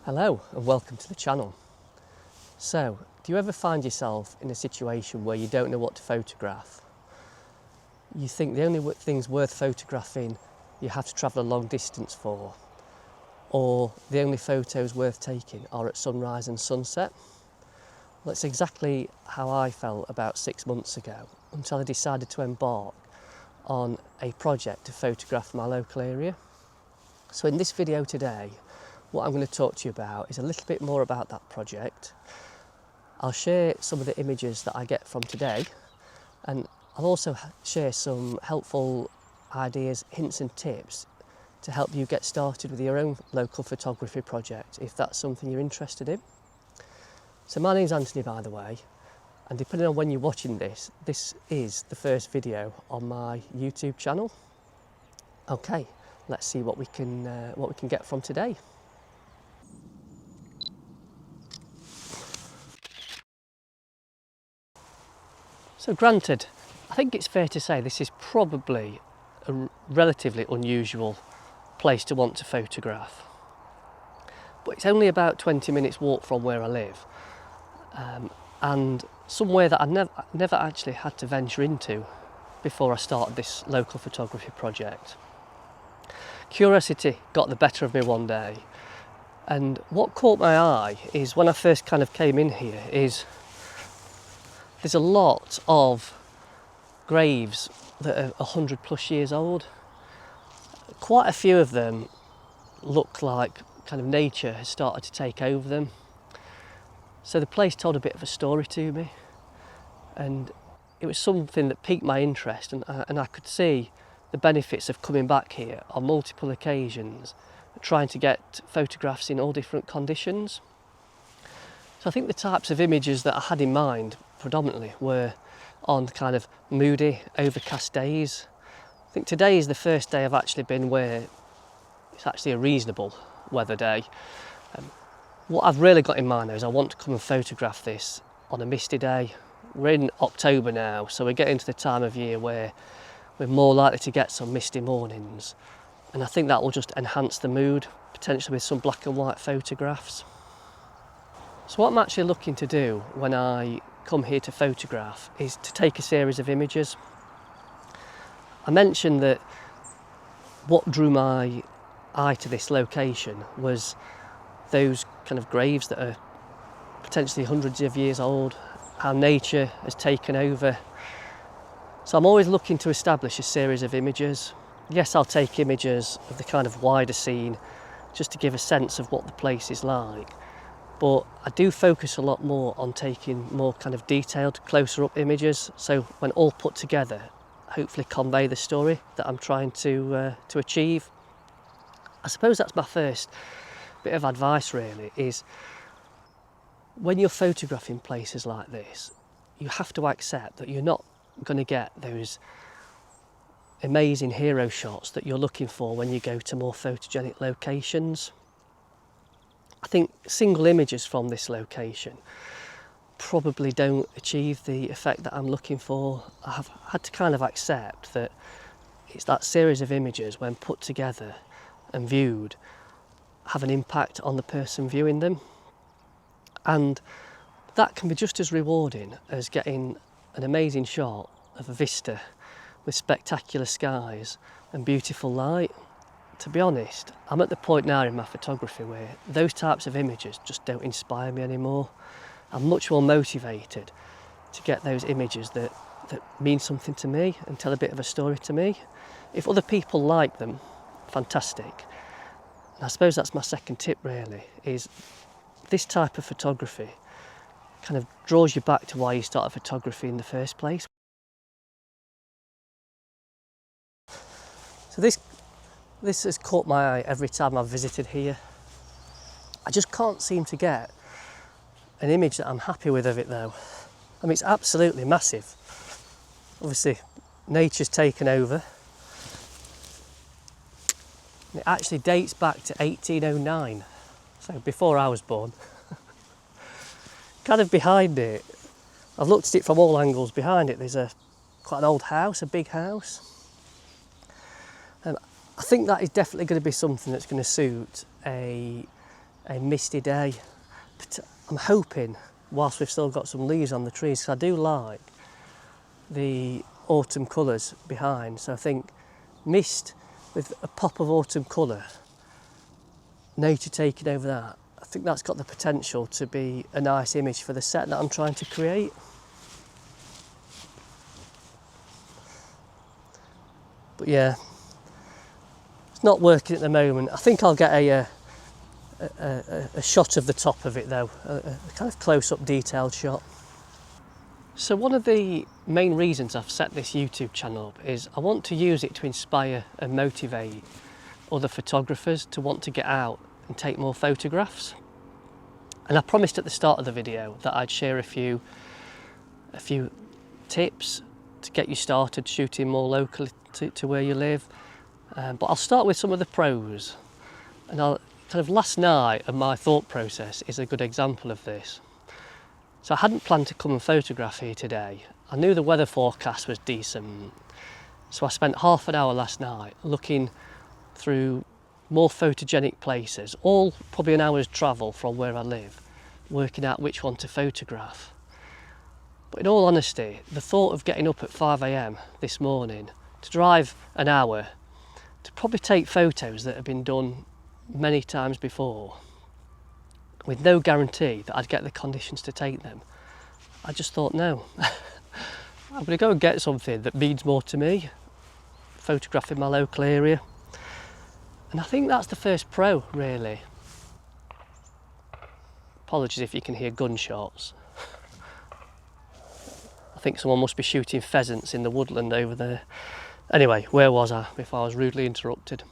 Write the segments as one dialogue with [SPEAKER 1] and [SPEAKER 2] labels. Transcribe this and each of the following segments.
[SPEAKER 1] Hello and welcome to the channel. So, do you ever find yourself in a situation where you don't know what to photograph? You think the only things worth photographing you have to travel a long distance for, or the only photos worth taking are at sunrise and sunset? Well, that's exactly how I felt about 6 months ago, until I decided to embark on a project to photograph my local area. So in this video today, what I'm going to talk to you about is a little bit more about that project. I'll share some of the images that I get from today, and I'll also share some helpful ideas, hints and tips to help you get started with your own local photography project if that's something you're interested in. So my name's Anthony, by the way, and depending on when you're watching this, this is the first video on my YouTube channel. Okay, let's see what we can get from today. So granted, I think it's fair to say this is probably a relatively unusual place to want to photograph. But it's only about 20 minutes walk from where I live, and somewhere that I never actually had to venture into before I started this local photography project. Curiosity got the better of me one day, and what caught my eye is when I first kind of came in here is there's a lot of graves that are 100 plus years old. Quite a few of them look like kind of nature has started to take over them. So the place told a bit of a story to me, and it was something that piqued my interest, and I could see the benefits of coming back here on multiple occasions, trying to get photographs in all different conditions. So I think the types of images that I had in mind predominantly were on kind of moody, overcast days. I think today is the first day I've actually been where it's actually a reasonable weather day. What I've really got in mind though is I want to come and photograph this on a misty day. We're in October now, so we're getting to the time of year where we're more likely to get some misty mornings, and I think that will just enhance the mood, potentially with some black and white photographs. So what I'm actually looking to do when I come here to photograph is to take a series of images. I mentioned that what drew my eye to this location was those kind of graves that are potentially hundreds of years old, how nature has taken over. So I'm always looking to establish a series of images. Yes, I'll take images of the kind of wider scene just to give a sense of what the place is like, but I do focus a lot more on taking more kind of detailed, closer up images, so when all put together, hopefully convey the story that I'm trying to achieve. I suppose that's my first bit of advice really, is when you're photographing places like this, you have to accept that you're not going to get those amazing hero shots that you're looking for when you go to more photogenic locations. I think single images from this location probably don't achieve the effect that I'm looking for. I've had to kind of accept that it's that series of images, when put together and viewed, have an impact on the person viewing them, and that can be just as rewarding as getting an amazing shot of a vista with spectacular skies and beautiful light. To be honest, I'm at the point now in my photography where those types of images just don't inspire me anymore. I'm much more motivated to get those images that mean something to me and tell a bit of a story to me. If other people like them, fantastic. And I suppose that's my second tip really, is this type of photography kind of draws you back to why you started photography in the first place. So this has caught my eye every time I've visited here. I just can't seem to get an image that I'm happy with of it though. I mean, it's absolutely massive. Obviously, nature's taken over. It actually dates back to 1809, so before I was born. Kind of behind it, I've looked at it from all angles. Behind it there's quite an old house, a big house. And I think that is definitely going to be something that's going to suit a a misty day. But I'm hoping, whilst we've still got some leaves on the trees, because I do like the autumn colours behind, so I think mist with a pop of autumn colour, nature taking over that, I think that's got the potential to be a nice image for the set that I'm trying to create. But yeah, it's not working at the moment. I think I'll get a shot of the top of it though, a kind of close-up detailed shot. So one of the main reasons I've set this YouTube channel up is I want to use it to inspire and motivate other photographers to want to get out and take more photographs. And I promised at the start of the video that I'd share a few tips to get you started shooting more locally to where you live. But I'll start with some of the pros. And last night and my thought process is a good example of this. So I hadn't planned to come and photograph here today. I knew the weather forecast was decent. So I spent half an hour last night looking through more photogenic places, all probably an hour's travel from where I live, working out which one to photograph. But in all honesty, the thought of getting up at 5 AM this morning to drive an hour to probably take photos that have been done many times before, with no guarantee that I'd get the conditions to take them, I just thought, no, I'm going to go and get something that means more to me, photographing my local area. And I think that's the first pro, really. Apologies if you can hear gunshots. I think someone must be shooting pheasants in the woodland over there. Anyway, where was I before I was rudely interrupted?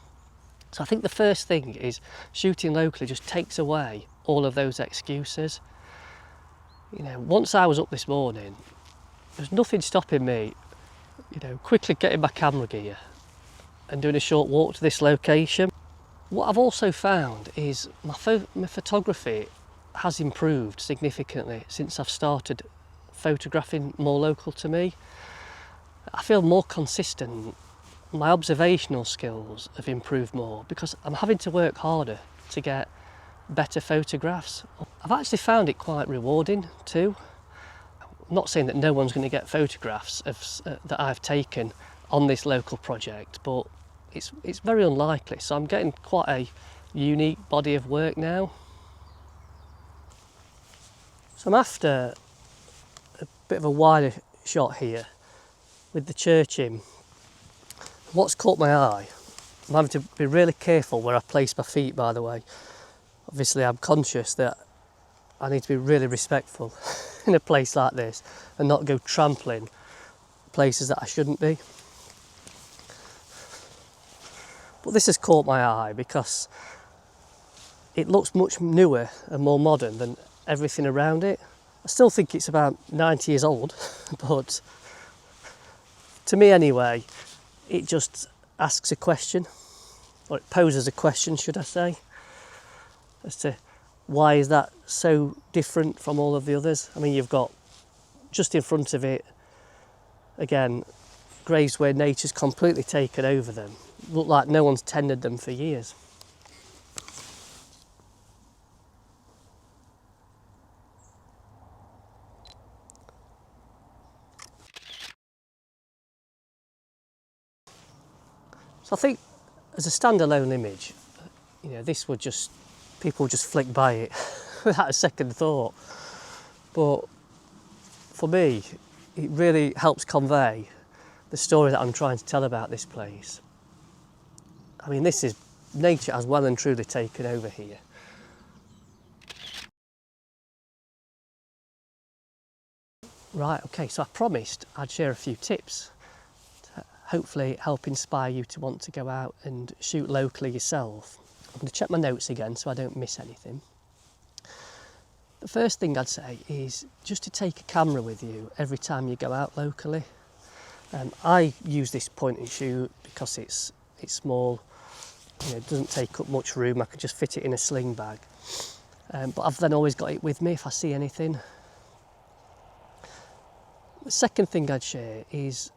[SPEAKER 1] So I think the first thing is shooting locally just takes away all of those excuses. You know, once I was up this morning, there's nothing stopping me, quickly getting my camera gear and doing a short walk to this location. What I've also found is my photography has improved significantly since I've started photographing more local to me. I feel more consistent. My observational skills have improved more because I'm having to work harder to get better photographs. I've actually found it quite rewarding too. I'm not saying that no one's going to get photographs that I've taken on this local project, but it's very unlikely. So I'm getting quite a unique body of work now. So I'm after a bit of a wider shot here with the church in. What's caught my eye, I'm having to be really careful where I place my feet, by the way. Obviously I'm conscious that I need to be really respectful in a place like this and not go trampling places that I shouldn't be. But this has caught my eye because it looks much newer and more modern than everything around it. I still think it's about 90 years old, but to me anyway, it just asks a question, or it poses a question, should I say, as to why is that so different from all of the others. I mean, you've got just in front of it, again, graves where nature's completely taken over them. Look like no one's tended them for years. So I think as a standalone image, this would people would just flick by it without a second thought. But for me, it really helps convey the story that I'm trying to tell about this place. I mean, this is nature has well and truly taken over here. Right, okay, so I promised I'd share a few tips to hopefully help inspire you to want to go out and shoot locally yourself. I'm going to check my notes again so I don't miss anything. The first thing I'd say is just to take a camera with you every time you go out locally. I use this point and shoot because it's small, it doesn't take up much room, I can just fit it in a sling bag. But I've then always got it with me if I see anything. The second thing I'd share is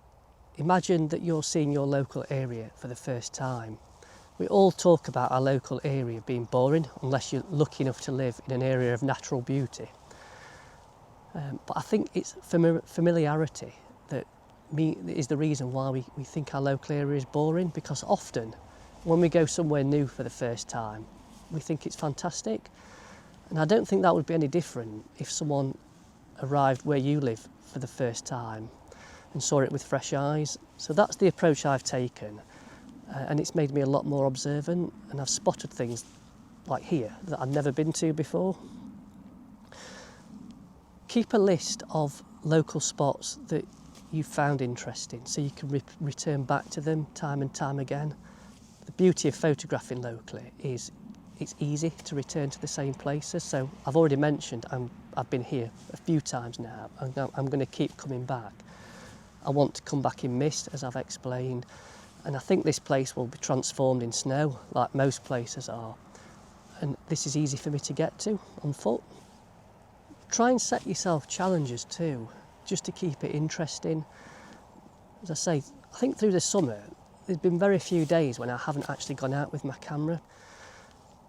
[SPEAKER 1] imagine that you're seeing your local area for the first time. We all talk about our local area being boring unless you're lucky enough to live in an area of natural beauty. But I think it's familiarity that is the reason why we think our local area is boring, because often when we go somewhere new for the first time, we think it's fantastic. And I don't think that would be any different if someone arrived where you live for the first time and saw it with fresh eyes. So that's the approach I've taken. And it's made me a lot more observant, and I've spotted things like here that I've never been to before. Keep a list of local spots that you found interesting so you can return back to them time and time again. The beauty of photographing locally is it's easy to return to the same places. So I've already mentioned I've been here a few times now, and I'm going to keep coming back. I want to come back in mist, as I've explained. And I think this place will be transformed in snow, like most places are. And this is easy for me to get to on foot. Try and set yourself challenges too, just to keep it interesting. As I say, I think through the summer, there's been very few days when I haven't actually gone out with my camera.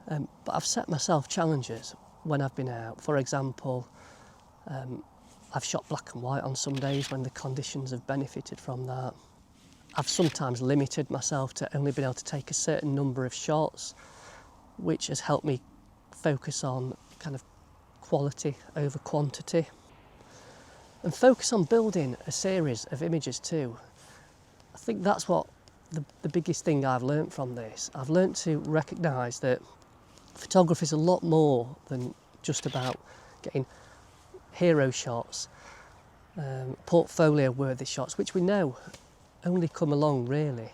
[SPEAKER 1] But I've set myself challenges when I've been out. For example, I've shot black and white on some days when the conditions have benefited from that. I've sometimes limited myself to only being able to take a certain number of shots, which has helped me focus on kind of quality over quantity. And focus on building a series of images too. I think that's what the biggest thing I've learnt from this. I've learnt to recognise that photography is a lot more than just about getting hero shots, portfolio-worthy shots, which we know only come along really.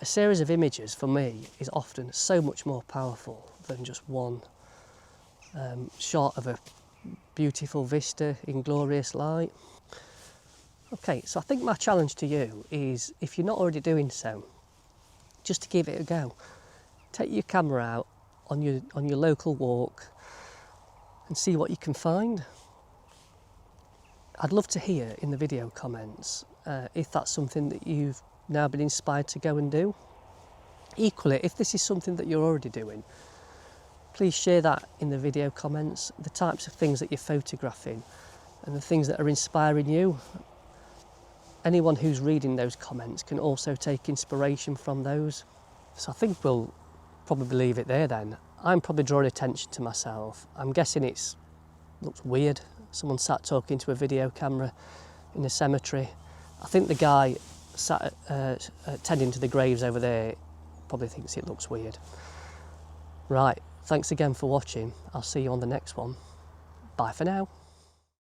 [SPEAKER 1] A series of images for me is often so much more powerful than just one shot of a beautiful vista in glorious light. Okay, so I think my challenge to you is, if you're not already doing so, just to give it a go. Take your camera out on your local walk and see what you can find. I'd love to hear in the video comments if that's something that you've now been inspired to go and do. Equally, if this is something that you're already doing, please share that in the video comments, the types of things that you're photographing and the things that are inspiring you. Anyone who's reading those comments can also take inspiration from those. So I think we'll probably leave it there then. I'm probably drawing attention to myself. I'm guessing looks weird. Someone sat talking to a video camera in a cemetery. I think the guy sat tending to the graves over there probably thinks it looks weird. Right, thanks again for watching. I'll see you on the next one. Bye for now.